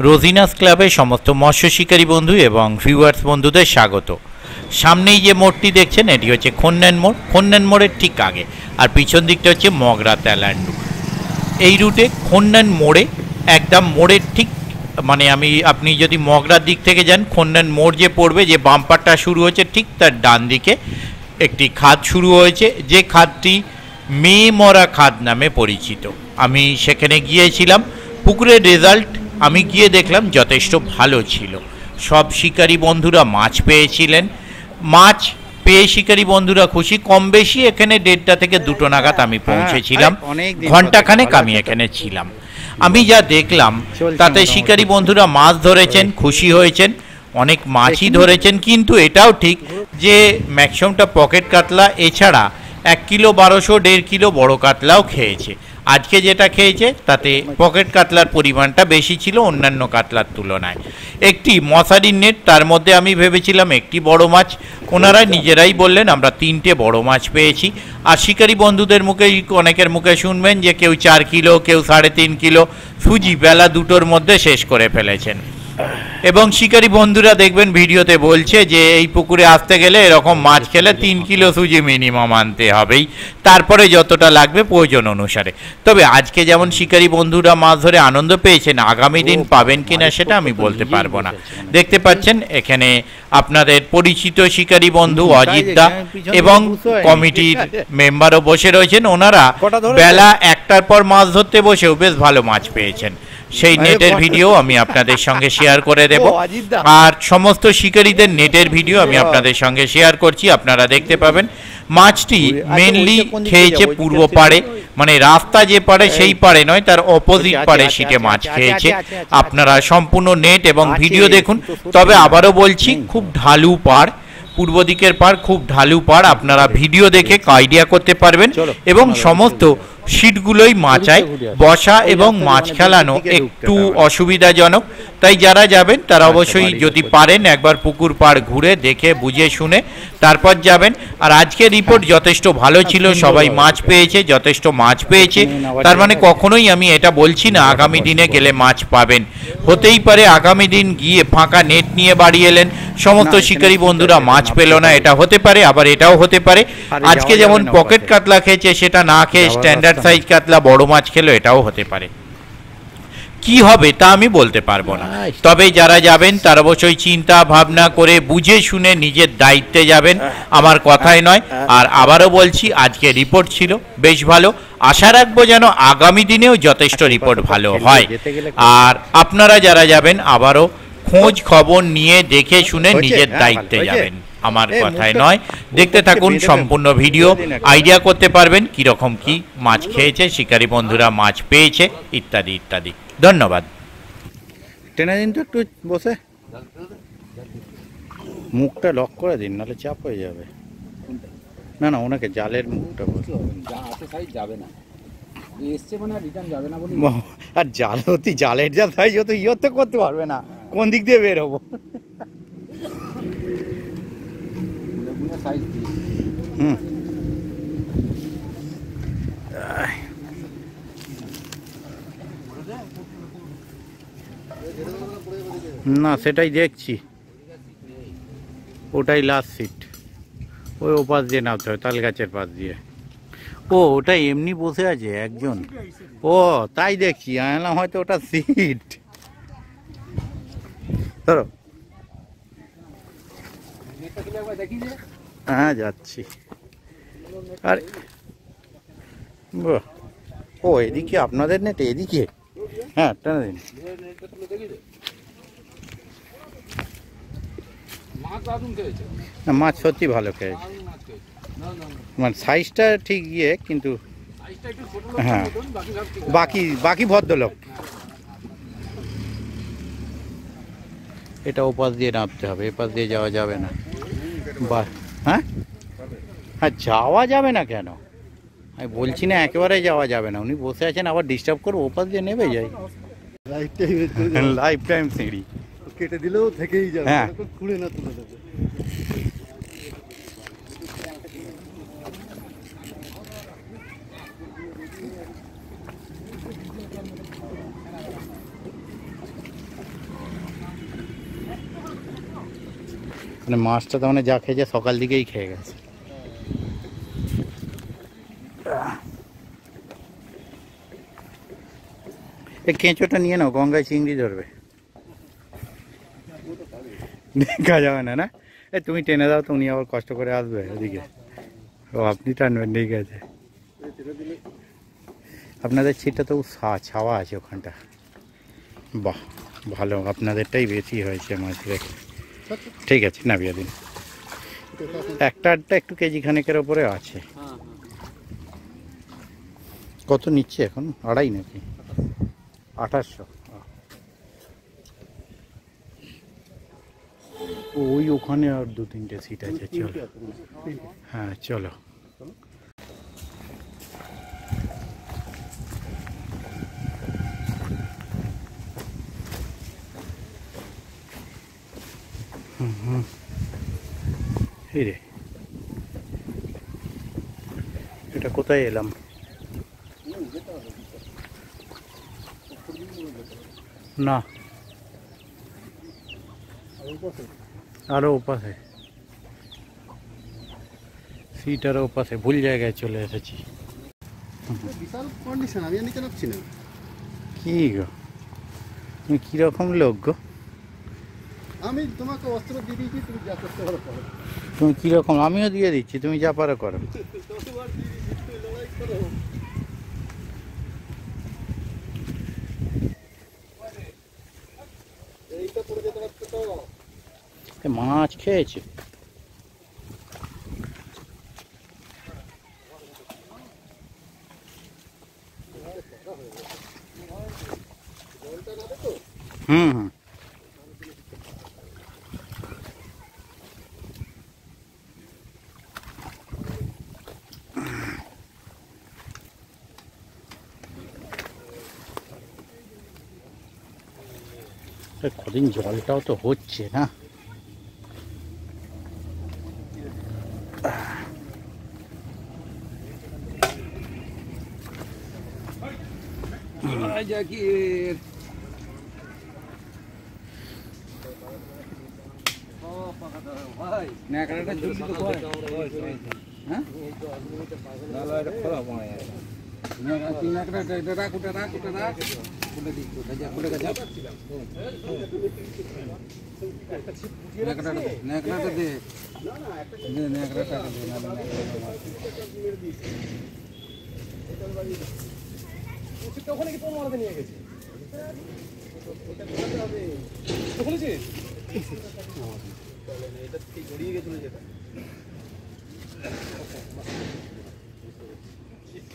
রোজিনাস ক্লাবে সমস্ত মৎস্য শিকারী বন্ধু এবং ভিউয়ার্স বন্ধুদের স্বাগত। সামনেই যে মোড়টি দেখছেন এটি হচ্ছে খন্ন্যান মোড়। খন্ন্যান মোড়ের ঠিক আগে, আর পিছন দিকটা হচ্ছে মগরা তেলান্ডু। এই রুটে খন্ন্যান মোড়ে একদম মোড়ের ঠিক আপনি যদি মগরার দিক থেকে যান, খন্ন্যান মোড় যে পড়বে, যে বাম্পারটা শুরু হচ্ছে ঠিক তার ডান দিকে একটি খাদ শুরু হয়েছে, যে খাদটি মেয়ে মরা খাদ নামে পরিচিত। আমি সেখানে গিয়েছিলাম। পুকুরের রেজাল্ট আমি গিয়ে দেখলাম যথেষ্ট ভালো ছিল। সব শিকারী বন্ধুরা মাছ পেয়েছিলেন। মাছ পেয়ে শিকারী বন্ধুরা খুশি। কম বেশি এখানে 1:30 থেকে 2 নাগাদ আমি পৌঁছেছিলাম। ঘন্টাখানেক আমি এখানে ছিলাম। আমি যা দেখলাম তাতে শিকারী বন্ধুরা মাছ ধরেছেন, খুশি হয়েছেন, অনেক মাছই ধরেছেন। কিন্তু এটাও ঠিক যে ম্যাক্সিমামটা পকেট কাতলা, এছাড়া 1 কিলো 1200, 1.5 কিলো বড় কাতলাও খেয়েছে। আজকে যেটা খেয়েছে তাতে পকেট কাতলার পরিমাণটা বেশি ছিল অন্যান্য কাতলার তুলনায়। একটি মশারির নেট, তার মধ্যে আমি ভেবেছিলাম একটি বড় মাছ। ওনারা নিজেরাই বললেন আমরা 3টে বড় মাছ পেয়েছি। আর শিকারী বন্ধুদের মুখে, অনেকের মুখে শুনবেন যে কেউ 4 কিলো, কেউ 3.5 কিলো সুজি বেলা 2টোর মধ্যে শেষ করে ফেলেছেন। এবং শিকারী বন্ধুরা দেখবেন ভিডিওতে বলছে যে এই পুকুরে আসতে গেলে এরকম মাছ খেলে 3 কিলো সুজি মিনিমাম আনতে হবেই, তারপরে যতটা লাগবে প্রয়োজন অনুসারে। তবে আজকে যেমন শিকারী বন্ধুরা মাছ ধরে আনন্দ পেয়েছেন, আগামী দিন পাবেন কিনা সেটা আমি বলতে পারবো না। দেখতে পাচ্ছেন এখানে আপনাদের পরিচিত শিকারী বন্ধু অজিত দা এবং কমিটির মেম্বারও বসে রয়েছেন। ওনারা বেলা 1টার পর মাছ ধরতে বসেও বেশ ভালো মাছ পেয়েছেন। সেই নেটের ভিডিও আমি আপনাদের সঙ্গে শেয়ার করে দেব। আর সমস্ত শিকারীদের নেটের ভিডিও আমি আপনাদের সঙ্গে শেয়ার করছি, আপনারা দেখতে পাবেন। মাছটি মেনলি খেয়েছে পূর্ব পাড়ে, মানে রাস্তা যে পাড়ে সেই পাড়ে নয়, তার অপোজিট পাড়ে সিটে মাছ খেয়েছে। আপনারা সম্পূর্ণ নেট এবং ভিডিও দেখুন। তবে আবারও বলছি, খুব ঢালু পাড়, পূর্ব দিকের পাড় খুব ঢালু পাড়। আপনারা ভিডিও দেখে আইডিয়া করতে পারবেন। এবং সমস্ত সিটগুলোই মাচায় বসা এবং মাছ খেলানো একটু অসুবিধাজনক। তাই যারা যাবেন তারা অবশ্যই যদি পারেন একবার পুকুর পাড় ঘুরে দেখে বুঝে শুনে তারপর যাবেন। আর আজকের রিপোর্ট যথেষ্ট ভালো ছিল, সবাই মাছ পেয়েছে, যথেষ্ট মাছ পেয়েছে। তার মানে কখনোই আমি এটা বলছি না আগামী দিনে গেলে মাছ পাবেন। হতেই পারে আগামী দিন গিয়ে ফাঁকা নেট নিয়ে বাড়ি এলেন, সমস্ত শিকারী বন্ধুরা মাছ পেল না, এটা হতে পারে। আবার এটাও হতে পারে আজকে যেমন পকেট কাতলা খেয়েছে সেটা না খেয়ে স্ট্যান্ডার্ড সাইজ কাতলা বড় মাছ খেলো, এটাও হতে পারে। কি হবে তা আমি বলতে পারবো না। তবে যারা যাবেন তারা অবশ্যই চিন্তা ভাবনা করে বুঝে শুনে নিজের দায়িত্বে যাবেন, আমার কথাই নয়। আর আবারও বলছি আজকে রিপোর্ট ছিল বেশ ভালো। আশা রাখবো যেন আগামী দিনেও যথেষ্ট রিপোর্ট ভালো হয়। আর আপনারা যারা যাবেন আবারও খোঁজ খবর নিয়ে দেখে শুনে নিজের দায়িত্বে যাবেন, আমার কথায় নয়। দেখতে থাকুন সম্পূর্ণ ভিডিও, আইডিয়া করতে পারবেন কিরকম কি মাছ খেয়েছে, শিকারী বন্ধুরা মাছ পেয়েছে, ইত্যাদি ইত্যাদি। ধন্যবাদ। টেনে দিন তো একটু বসে, মুখটা লক করে দিন, নাহলে চাপ হয়ে যাবে। না না, ওনাকে জালের মুখটা যাবে না, এসছে মানে রিটার্ন যাবে না বলি। আর জাল হতে জালের যা সাইজ হতো ইয়ে তো করতে পারবে না, কোন দিক দিয়ে বের হবো। হুম, না সেটাই দেখছি, ওটাই লাস্ট সিট। ওই ওপাশ দিয়ে নামতে হবে, তাল গাছের পাশ দিয়ে। ও ওটা এমনি বসে আছে একজন, ও তাই দেখছি, আনলাম হয়তো ওটা সিট। ধরো, হ্যাঁ যাচ্ছি। আর ও এদিকে আপনাদের নেট এদিকে, হ্যাঁ টেনে দিন। না মাছ সত্যি ভালো খেয়েছে, মানে সাইজটা ঠিক ইয়ে, কিন্তু হ্যাঁ বাকি বাকি ভদ্রলোক। এটা ওপাশ দিয়ে নামতে হবে, এপাশ দিয়ে যাওয়া যাবে না। বা হ্যাঁ হ্যাঁ, যাওয়া যাবে না কেন? আমি বলছি না একেবারে যাওয়া যাবে না, উনি বসে আছেন, আবার ডিস্টার্ব করবো, ওপাশ দিয়ে নেমে যাই। লাইফ টাইম সিঁড়ি কেটে দিলেও থেকেই যাবে, হ্যাঁ খুঁড়ে না তুলে দেবে। মানে মাছটা তো মানে যা খেয়েছে সকাল দিকেই খেয়ে গেছে। এই কেঁচোটা নিয়ে নাও, গঙ্গায় চিংড়ি ধরবে। দেখা যাবে না, না তুমি টেনে দাও তো, উনি আবার কষ্ট করে আসবে ওদিকে। ও আপনি টানবেন, ঠিক আছে। আপনাদের ছিটটা তো ছাওয়া আছে ওখানটা। বাহ ভালো, আপনাদেরটাই বেশি হয়েছে মাছ রেখে। ঠিক আছে, নামিয়ে দিন। একটা আধটা একটু কেজি খানেকের ওপরে আছে। কত নিচ্ছে এখন? আড়াই নাকি? 2800। ওই ওখানে আর 2-3টে সিট আছে, চলো। হ্যাঁ চলো। এই রে, এটা কোথায় এলাম? না, আরো ওপাশে সিট, আরো ওপাশে ভুল জায়গায় চলে এসেছি। বিশাল কন্ডিশন, আমি নিচে নামছি না। কি গো, তুমি কিরকম লোক গো? আমি তোমাকে অস্ত্র দিয়ে দিয়েছি, তুমি যা করতে পারো করো। তুমি কিরকম? আমিও দিয়ে দিচ্ছি, তুমি যা পারো করো। তোমার দিয়ে দিয়েছি, তুমি লড়াই করো। এইটা পড়ে যেতে পারছো তো? মাছ খেয়েছে। হুম হুম। কদিন জলটাও তো হচ্ছে না। জাকির ভাই ন্যাকড়াটা জলদি তো করে। হ্যাঁ ন্যাকড়াটা এটা রাখ, ওটা রাখ, ওটা রাখ, ওটা দিক, ওটা যা, ওটা যা। ন্যাকড়াটা দে, ন্যাকড়াটা দে, না ওখানে কি তোমার নিয়ে গেছে এটা ঠিক গড়িয়ে গেছিল যেটা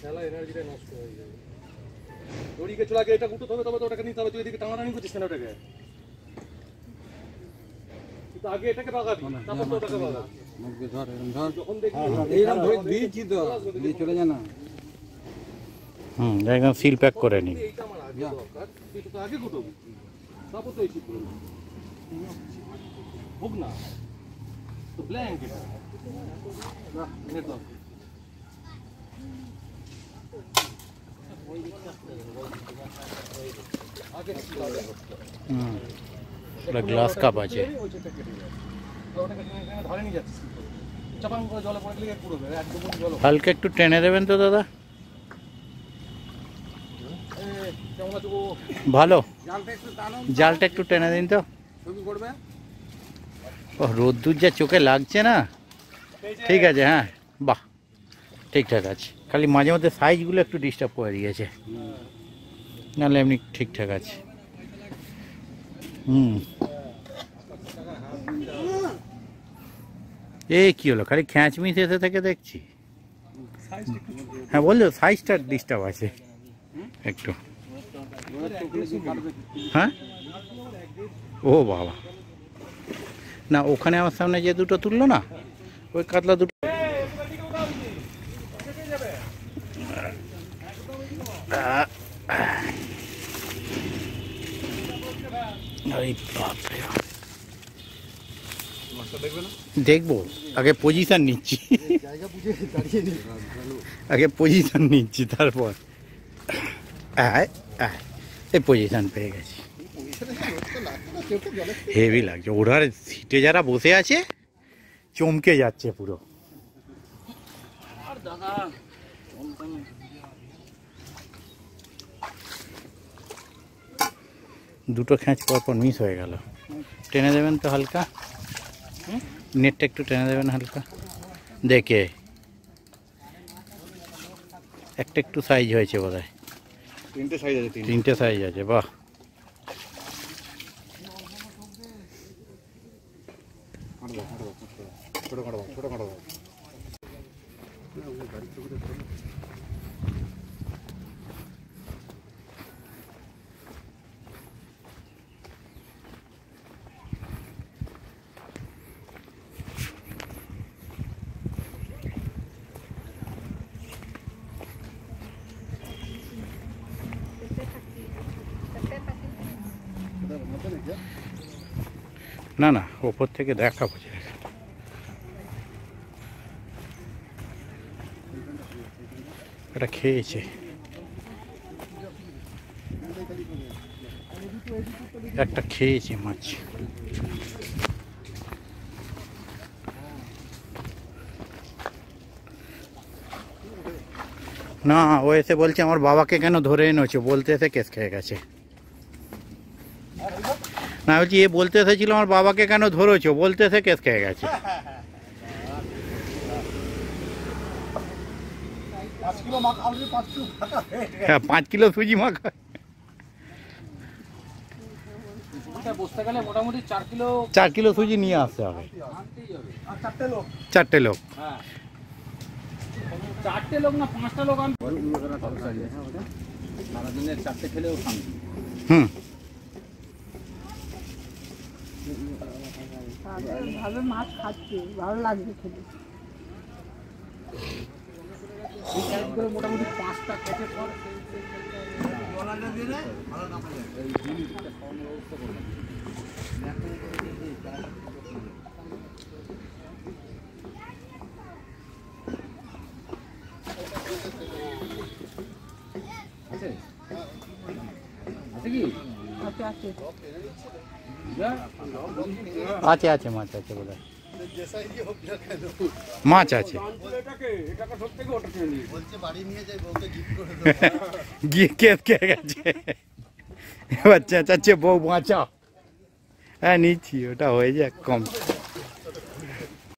খেলা এনার্জিটা নষ্ট হয়ে যাবে। দড়ি গেছিল আগে, এটা গুটো হবে, তবে তো ওটাকে নিতে হবে। তুই এদিকে টানাটানি করছিস কেন ওটাকে? তুই আগে এটাকে বাগাবি, তারপর তো ওটাকে বাগাবি। মুখে ধর, এরকম ধর, যখন দেখবি এইরকম ধরে দিয়েছি তো দিয়ে চলে যা না। একদম সিল প্যাক করে নি। এইটা আমার আগে দরকার, তুই তো আগে গুটোবি, তারপর তো এই ঠিক করবি। হোক না তো ব্ল্যাঙ্ক এটা না, নেট দাও। গ্লাস কাপ আছে। হালকা একটু টেনে দেবেন তো দাদা, ভালো। জালটা একটু টেনে দিন তো। ও রোদ্দুর যা চোখে লাগছে না। ঠিক আছে, হ্যাঁ বাহ ঠিকঠাক আছে, খালি মাঝে মধ্যে সাইজগুলো একটু ডিস্টার্ব করে দিয়েছে, নাহলে এমনি ঠিকঠাক আছে। এ কি হলো, খালি খ্যাঁচমিচ এসে থেকে দেখছি। হ্যাঁ বলছো সাইজটা ডিস্টার্ব আছে একটু। হ্যাঁ ও বাবা, না ওখানে আমার সামনে যে দুটো তুললো না, ওই কাতলা দুটো। দেখবো, আগে পজিশন নিচ্ছি, আগে পজিশন নিচ্ছি তারপর। এই পজিশন পেয়ে গেছি, হেভি লাগছে। ওরা সিটে যারা বসে আছে চমকে যাচ্ছে পুরো। দুটো খ্যাঁচ পরপর মিস হয়ে গেল। টেনে দেবেন তো হালকা, নেটটা একটু টেনে দেবেন হালকা দেখে। একটা একটু সাইজ হয়েছে বোধ হয়, তিনটে সাইজ আছে, তিনটে সাইজ আছে, বাহ। ছোট কাটো ছোট কাটো। না না, ওপর থেকে দেখাবো যে এটা খেয়েছে। একটা খেয়েছে মাছ। না, ও এসে বলছে আমার বাবাকে কেন ধরে এনেছো, বলতে এসে কেস খেয়ে গেছে। না বলছি, এ বলতে এসেছিল আমার বাবাকে কেন ধরেছো, বলতে এসে কেস খেয়ে গেছে। 5 কিলো মাছ আলু 5 কিলো হ্যাঁ, 5 কিলো সুজি মাখা। বসতে গেলে মোটামুটি 4 কিলো সুজি নিয়ে আসতে হবে। আর 4টে লোক। 4টে লোক। হ্যাঁ, 4টে লোক না 5টা লোক। আমি সারাদিনের 4টে খেলেও শান্তি। হুম, ভাবে মাছ খাচ্ছে, ভালো লাগছে খেতে। মোটামুটি 5টা খেতে পর আছে আছে মাছ আছে বোধ হয়, মাছ আছে। বলছে বাড়ি নিয়ে যাই, বউকে গিফট করে গিয়ে কেস খেয়ে গেছে। এবার চেঁচাচ্ছে বউ বাঁচাও। হ্যাঁ নিচ্ছি, ওটা হয়ে যাক কম।